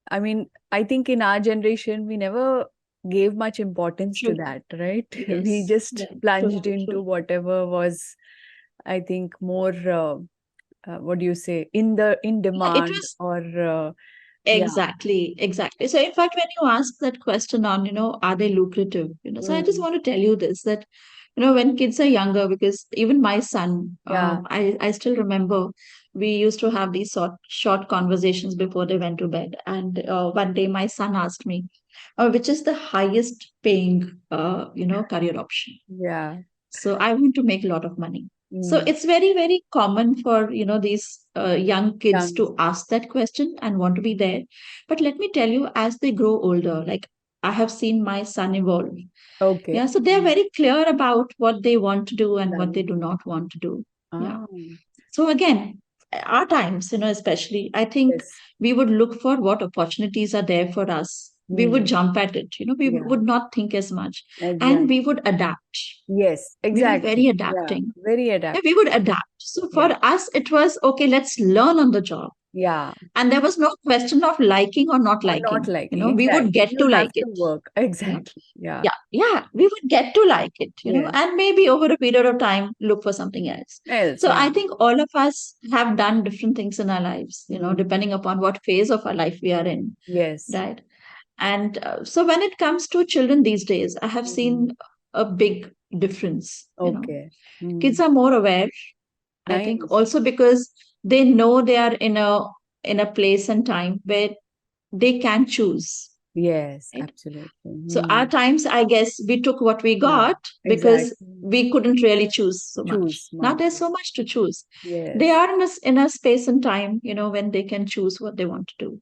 I mean, I think in our generation, we never gave much importance to True. that, right? We Yes. just Right. True. plunged into True. whatever was, I think, more, what do you say, in Yeah, it demand, was or, yeah. exactly, exactly. So in fact, when you ask that question on, are they lucrative? So I just Mm, want to tell you this, that, when kids are younger, because even my son, yeah. I still remember we used to have these short conversations before they went to bed. And one day my son asked me, which is the highest paying, career option? Yeah. So I want to make a lot of money. So Mm, it's very, very common for, these young kids young. to ask that question and want to be there. But let me tell you, as they grow older, like I have seen my son evolve. Okay. Yeah, so they're Mm, very clear about what they want to do and what right. they do not want to do. Yeah. Ah, So again, our times, especially, I think yes. we would look for what opportunities are there for us, we would Hmm. jump at it. We Yeah, would not think as much, and exactly. we would adapt. Yes, We were exactly. very Yeah, adapting. very Yeah, we would adaptable. adapt. So Yeah, for us, it was okay, let's learn on the job. yeah. And there was no question of liking or not Or not liking. liking. We would Exactly. get You to have like to it. work. Yeah. Exactly. Yeah. Yeah, we would get to like it, Yes. and maybe over a period of time, look for something else. Else, So yeah. I think all of us have done different things in our lives, Hmm. depending upon what phase of our life we are in, Yes. right? And so when it comes to children these days, I have Hmm. seen a big difference. Okay. Kids Hmm. are more aware, I think, Nice. also because they know they are in a place and time where they can choose. Yes, Right? absolutely. So Hmm. our times, I guess, we took what we Yeah, got because exactly. we couldn't really choose so much. Choose Now much. there's so much to choose. They Yes. are in a space and time, when they can choose what they want to do.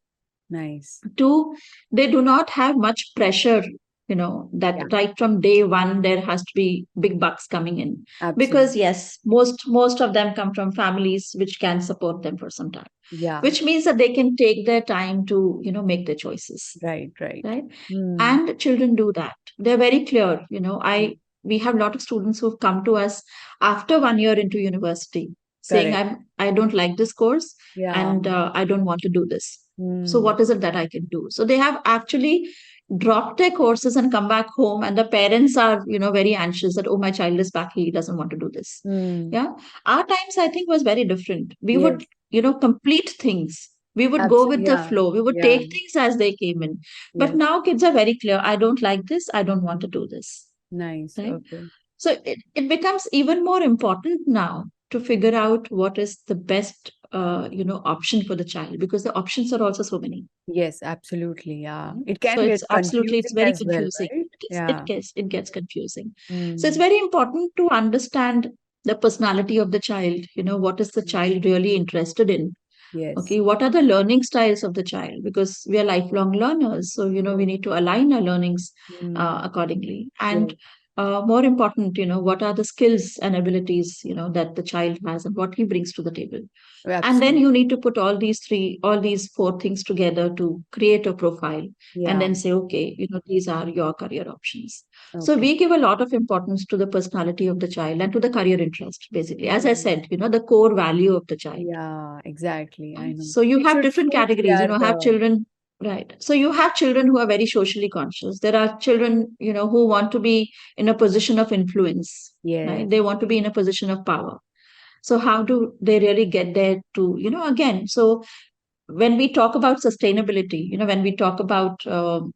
Nice. Two, they do not have much pressure, that Yeah, right from day one there has to be big bucks coming in. absolutely. Because yes, most of them come from families which can support them for some time, Yeah, which means that they can take their time to, make their choices, right, right. right? Hmm. And children do that. They're very clear. Hmm. We have a lot of students who've come to us after 1 year into university saying, Correct. I don't like this course, Yeah. and I don't want to do this. So Hmm. what is it that I can do? So they have actually dropped their courses and come back home, and the parents are, very anxious that, oh, my child is back, he doesn't want to do this. Hmm. Yeah. Our times, I think, was very different. We would, Yes. complete things. We would go Absolutely. with the Yeah. flow. We would Yeah. take things as they came in. But Yes. now kids are very clear. I don't like this. I don't want to do this. Nice. Right. Okay. So it becomes even more important now to figure out what is the best, option for the child, because the options are also so many. Yes, absolutely. Yeah. Right? It So can get it's confusing very as well, confusing. right? It Yeah. gets it gets confusing. So it's Hmm. very important to understand the personality of the child. What is the child really interested in? Yes. Okay, what are the learning styles of the child? Because we are lifelong learners, so we need to align our learnings Hmm. accordingly. And Yes. more important, what are the skills and abilities that the child has and what he brings to the table. And then Absolutely. you need to put all these four things together to create a profile, and Yeah. then say, okay, these are your career options. So Okay. we give a lot of importance to the personality of the child and to the career interest, basically. As I Hmm. said, the core value of the child. Yeah, exactly. I know. So you It have should different suit categories, their have children, right? So you have children who are very socially conscious. There are children, who want to be in a position of influence, right? yes. They want to be in a position of power. So how do they really get there to, again, so when we talk about sustainability, when we talk about,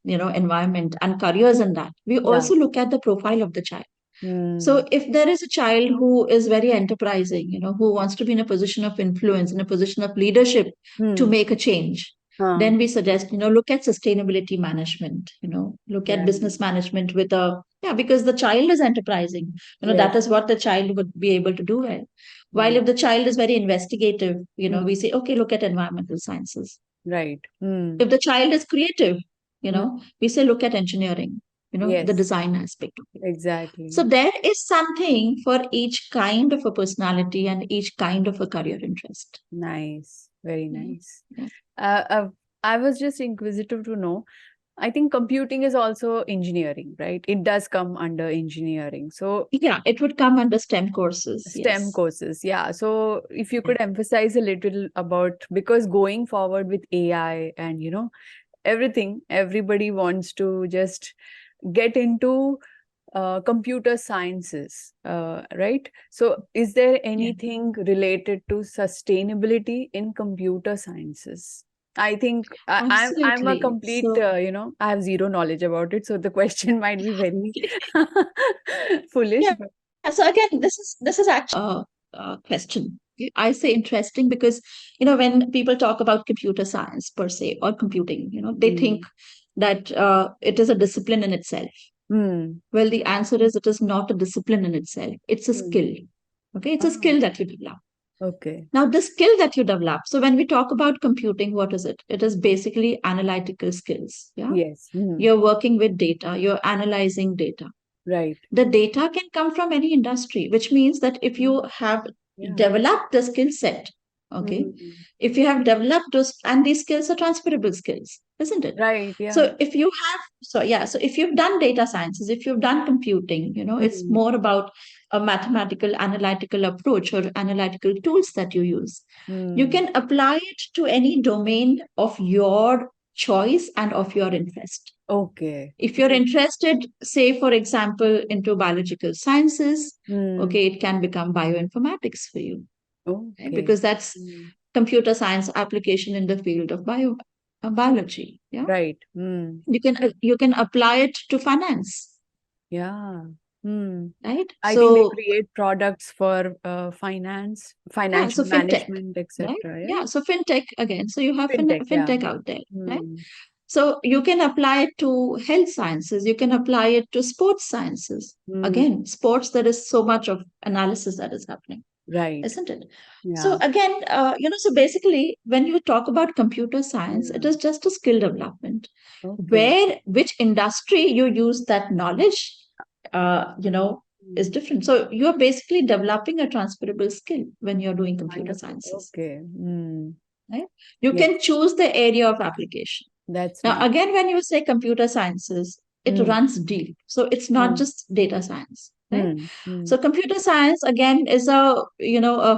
environment and careers and that, we Yeah. also look at the profile of the child. Hmm. So if there is a child who is very enterprising, who wants to be in a position of influence, in a position of leadership to Hmm. make a change, Huh. then we suggest, look at sustainability management, look at Yeah. business management with yeah, because the child is enterprising, that Yes. is what the child would be able to do well. While Nice. if the child is very investigative, Hmm. we say, okay, look at environmental sciences. Right. Hmm. If the child is creative, Hmm. we say, look at engineering, the Yes. design aspect of it. So Exactly. there is something for each kind of a personality and each kind of a career interest. Nice. Very Yeah. nice. Yeah. Uh, uh, I was just inquisitive to know. I think computing is also engineering, right? It does come under engineering. So Yeah, it would come under STEM courses. STEM Yes. courses, yeah. So if you Yeah. could emphasize a little about, because going forward with AI and everything, everybody wants to just get into computer sciences, right? So is there Yeah. anything related to sustainability in computer sciences? I think I'm a Absolutely. complete, So, I have zero knowledge about it, so the question might be very foolish. yeah. So again, this is actually a question. I say interesting because when people talk about computer science per se or computing, they think Mm. that it is a discipline in itself. Mm. Well, the answer is it is not a discipline in itself. It's a Mm. skill. Okay, it's a Ah, skill that you develop. okay. Now, the skill that you develop. So when we talk about computing, what is it? It is basically analytical skills. Yeah, Yes. Mm. you're working with data. You're analyzing data. Right. The data can come from any industry, which means that if Mm. you have Yeah. developed the skill set, Okay. Mm. If you have developed those, and these skills are transferable skills, isn't it? Right, yeah. So if you've done data sciences, if you've done computing, it's Mm. more about a mathematical, analytical approach or analytical tools that you use. You Mm. can apply it to any domain of your choice and of your interest. Okay. If you're interested, say, for example, into biological sciences, Mm. okay, it can become bioinformatics for you, right? Okay. Because that's Mm. computer science application in the field of biology. Yeah, Right. Mm. you can apply it to finance, Yeah. Mm. right? I think they So create products for finance, yeah, financial so fintech, management, right? etc. Yeah. Yeah, so fintech again. So you have Fintech, yeah. fintech out there, right? Mm. So you can apply it to health sciences. You can apply it to sports sciences. Mm. Again, sports, there is so much of analysis that is happening, Right. isn't it? So Yeah. again, so basically, when you talk about computer science, it Yeah. is just a skill development. Okay. Which industry you use that knowledge, is Mm. different. So you're basically developing a transferable skill when you're doing computer Wonderful. sciences, Okay. Mm. right? You Yes, can choose the area of application. that's Now, nice. again, when you say computer sciences, it Mm. runs deep. So it's not Mm. just data science, right? Mm. Mm. So computer science again is a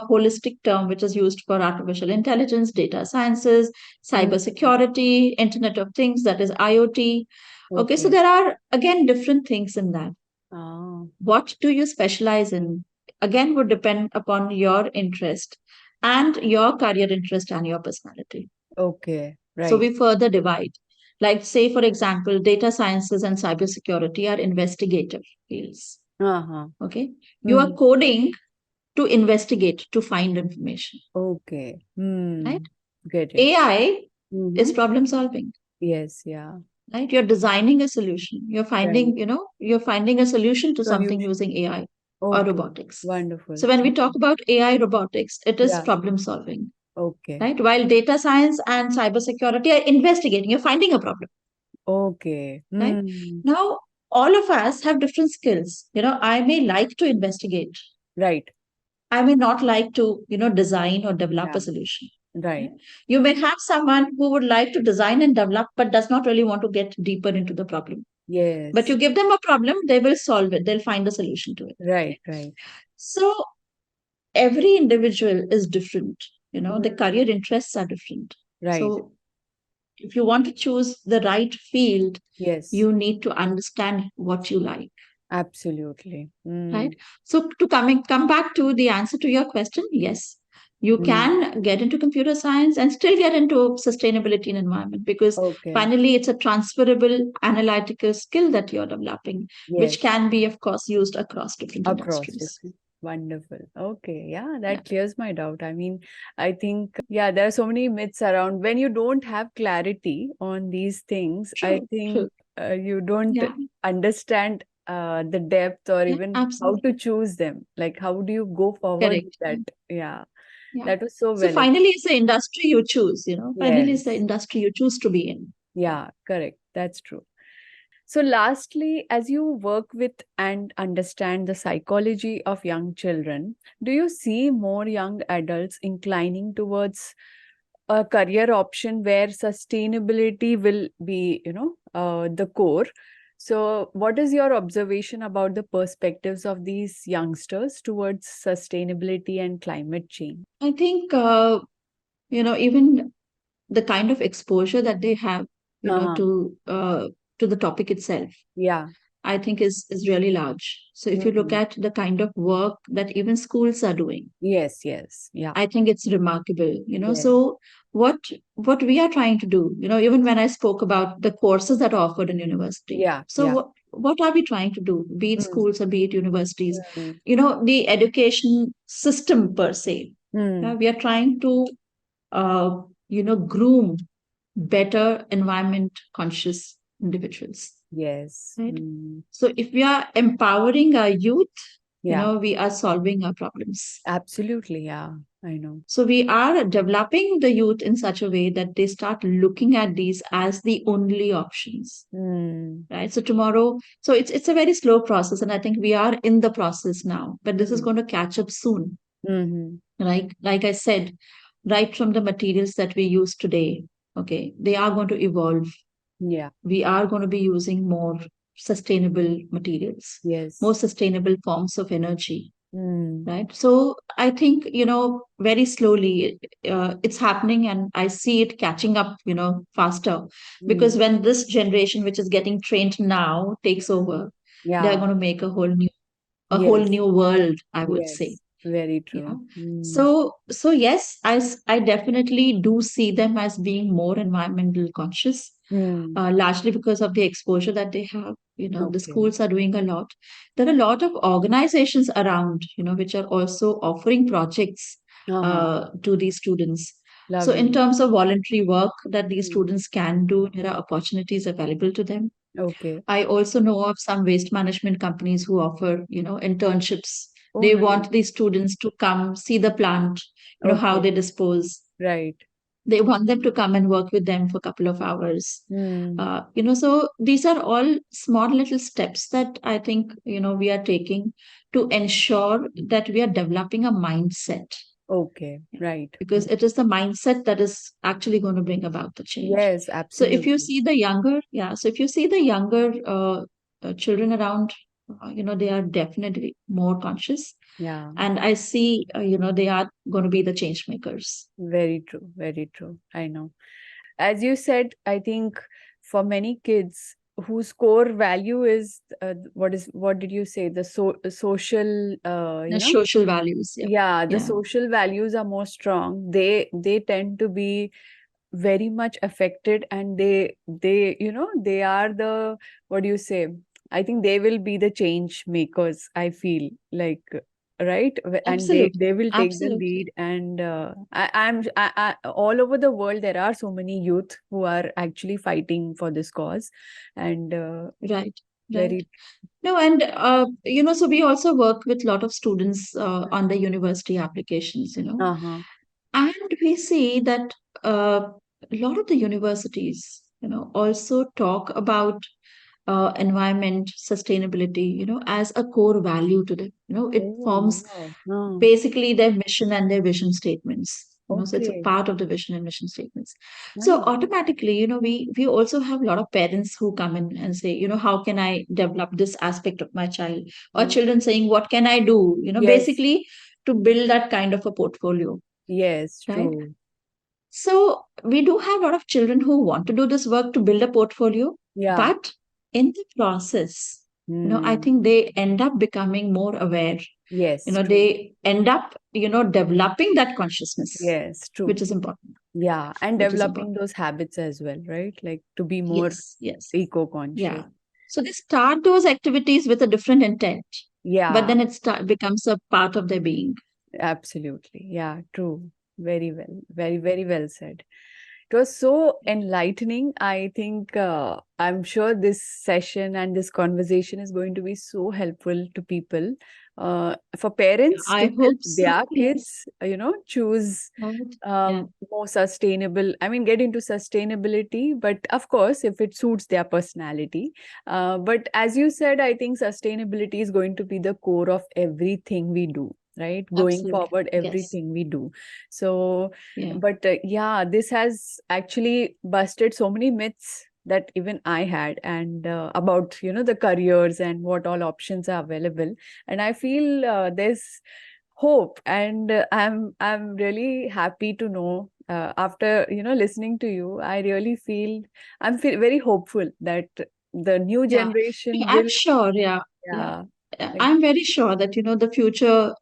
holistic term which is used for artificial intelligence, data sciences, Mm. cybersecurity, Internet of Things, that is IoT. Okay, so Okay. there are again different things in that. Ah, What do you specialize in? Again, would depend upon your interest and your career interest and your personality. okay. So Right. we further divide. Like, say, for example, data sciences and cybersecurity are investigative fields. Uh-huh. Okay. You are Mm. coding to investigate, to find information, Okay. right? Mm. Get it. AI is Mm-hmm. problem solving, Yes, yeah. right? You're designing a solution. Right. You're finding a solution to something Solution. using AI or Okay. robotics. Wonderful. So when we talk about AI robotics, it is Yeah. problem solving, Okay. right? While data science and cybersecurity are investigating, you're finding a problem, Okay. right? Mm. Now, all of us have different skills. I may like to investigate. Right. I may not like to, design or develop Yeah. a solution. Right? Right. You may have someone who would like to design and develop, but does not really want to get deeper into the problem. But you Yes. give them a problem, they will solve it. They'll find a solution to it. Right. Right? Right. So every individual is different. The Mm. career interests are different. Right. So if you want to choose the right field, Yes. you need to understand what you like. Absolutely. Right? Mm. So to come back to the answer to your question, yes, you Mm. can get into computer science and still get into sustainability and environment, because Okay. finally it's a transferable analytical skill that you're developing, which Yes. can be, of course, used across different Across industries. different. Wonderful. Okay. Yeah, Yeah, that clears my doubt. I mean, I think, yeah, there are so many myths around. When you don't have clarity on these things, I true, true. think you don't Yeah, understand the depth or yeah, even how absolutely. to choose them. Like, how do you go forward with Correct. that? Yeah, Yeah. that was so So well. finally, it's the industry you choose, finally, it's the Yes. industry you choose to be in. Yeah, correct. That's true. So, lastly, as you work with and understand the psychology of young children, do you see more young adults inclining towards a career option where sustainability will be, the core? So, what is your observation about the perspectives of these youngsters towards sustainability and climate change? I think, even the kind of exposure that they have, Uh-huh. to the topic itself, Yeah. I think is really large. So if you look Mhm. at the kind of work that even schools are doing, Yes, yes. Yeah. I think it's remarkable. Yes. So what we are trying to do, even when I spoke about the courses that are offered in university, Yeah. so Yeah. what are we trying to do, be it Mm. schools or be it universities, Mm. the education system per se. Mm. We are trying to groom better environment conscious individuals, Yes. right? Mm. So if we are empowering our youth, Yeah. we are solving our problems. Absolutely, yeah, I know. So we are developing the youth in such a way that they start looking at these as the only options, Mm. right? So tomorrow, so it's a very slow process, and I think we are in the process now, but this is Mm. going to catch up soon. Mm-hmm. Like I said, right from the materials that we use today, okay, they are going to evolve. Yeah. We are going to be using more sustainable materials, more Yes. sustainable forms of energy, Mm. right? So I think, very slowly it's happening, and I see it catching up, faster, because Mm. when this generation, which is getting trained now, takes over, they're Yeah. going to make a whole Yes. new world, I would say. Yes. Very Yeah. true. Mm. So yes, I definitely do see them as being more environmental conscious, Mm. largely because of the exposure that they have. The Okay. schools are doing a lot. There are a lot of organizations around, which are also offering projects Uh-huh. to these students. So in Lovely. terms of voluntary work that these Mm. students can do, there are opportunities available to them. Okay. I also know of some waste management companies who offer, internships. Oh, They nice. want these students to come see the plant, how Okay. they dispose. Right. They want them to come and work with them for a couple of hours. Mm. So these are all small little steps that I think, we are taking to ensure that we are developing a mindset, Okay. Right. because it is the mindset that is actually going to bring about the change. Yes, So if you absolutely. see the younger, yeah, so if you see the younger children around, they are definitely more conscious, Yeah. and I see, they are going to be the change makers. Very true. Very true. I know. As you said, I think for many kids whose core value is what did you say? The social, The social values, yeah, yeah, the yeah, social values are more strong. They tend to be very much affected, and they are the, what do you say, I think they will be the change makers, I feel like, right? And they absolutely, will take the absolutely, lead, and all over the world there are so many youth who are actually fighting for this cause, and right, right. very. No, and so we also work with a lot of students on the university applications, Uh-huh. and we see that a lot of the universities, also talk about environment, sustainability, as a core value to them. It Oh, forms wow. Oh, basically their mission and their vision statements. So it's a okay. part of the vision and mission statements. So Nice. automatically, we also have a lot of parents who come in and say, how can I develop this aspect of my child? Or Mm. children saying, what can I do? Yes. Basically to build that kind of a portfolio, Yes, right? true. So we do have a lot of children who want to do this work to build a portfolio, Yeah. but in the process, I Hmm. think they end up becoming more aware. Yes, true. They end up, developing that consciousness, Yes, true. which is important, Yeah, and which is developing important. those habits as well, right? Like to be more Yes, yes, eco-conscious. yeah. So they start those activities with a different intent, but Yeah, then becomes a part of their being. absolutely. Yeah, true. Very well. Very, very well said. It was so enlightening. I think I'm sure this session and this conversation is going to be so helpful to people, for parents I to hope help so. their Yes. kids, choose Right. Yeah, more sustainable, I mean, get into sustainability, but of course, if it suits their personality. But as you said, I think sustainability is going to be the core of everything we do, right? Going absolutely. forward, Yes. everything we do. So, Yeah. but yeah, this has actually busted so many myths that even I had, and about, the careers and what all options are available. And I feel there's hope, and I'm really happy to know, after listening to you, I really feel very hopeful that the new Yeah. generation I'm will. sure. Yeah. Yeah. Yeah, like, I'm very sure that, the future,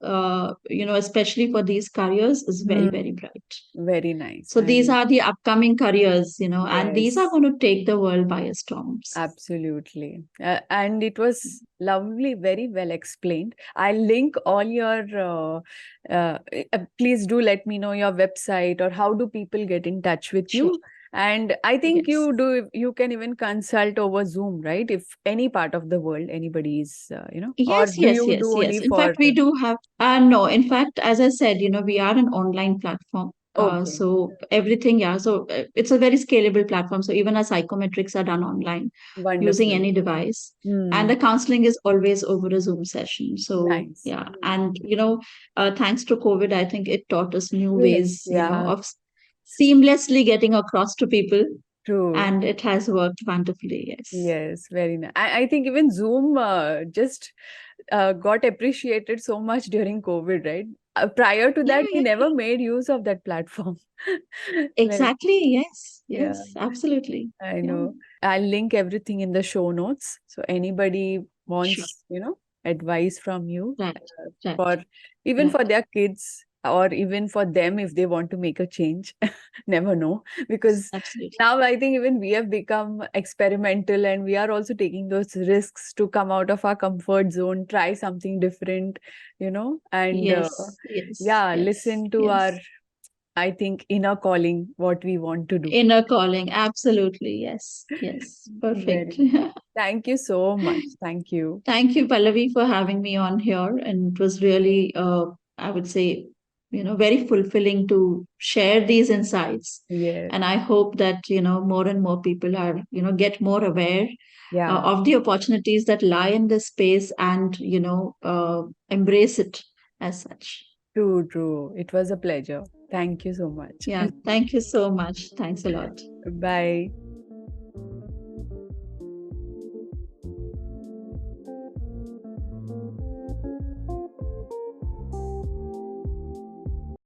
especially for these careers, is very, hmm, very bright. very nice. So these are the upcoming careers, and these are Yes, going to take the world by a storm. absolutely. And it was lovely, very well explained. I'll link all your, please do let me know your website, or how do people get in touch with Sure. you. And I think Yes. you can even consult over Zoom, right? If any part of the world anybody is, or Yes, do yes, you yes, do yes. only In for. fact, we do have, no, in fact, as I said, we are an online platform. Okay. So everything, yeah. So it's a very scalable platform. So even our psychometrics are done online using Wonderful. any device. And Hmm. the counseling is always over a Zoom session. So Nice. yeah. And, thanks to COVID, I think it taught us new Yes. ways, Yeah. of seamlessly getting across to people. True. And it has worked wonderfully. Yes. Yes. Very nice. I think even Zoom just got appreciated so much during COVID, right? Prior to Yeah, that, we yeah, never yeah. made use of that platform. Very, Exactly. Yes. yeah, Yes. Absolutely. I Yeah. know. I'll link everything in the show notes. So anybody Sure. wants, advice from you Right. Right. for even for Right. their kids or even for them if they want to make a change. Never know. Because Absolutely. now I think even we have become experimental and we are also taking those risks to come out of our comfort zone, try something different, and Yes. Yes. yeah, Yes. listen to our, Yes. I think, inner calling, what we want to do. Inner calling. Absolutely. Yes. Yes. Very Perfect. nice. Thank you so much. Thank you. Thank you, Pallavi, for having me on here. And it was really, I would say, very fulfilling to share these insights. Yes. And I hope that, more and more people are, get more aware Yeah. of the opportunities that lie in this space and, embrace it as such. True, true. It was a pleasure. Thank you so much. Yeah. Thank you so much. Thanks a lot. Bye.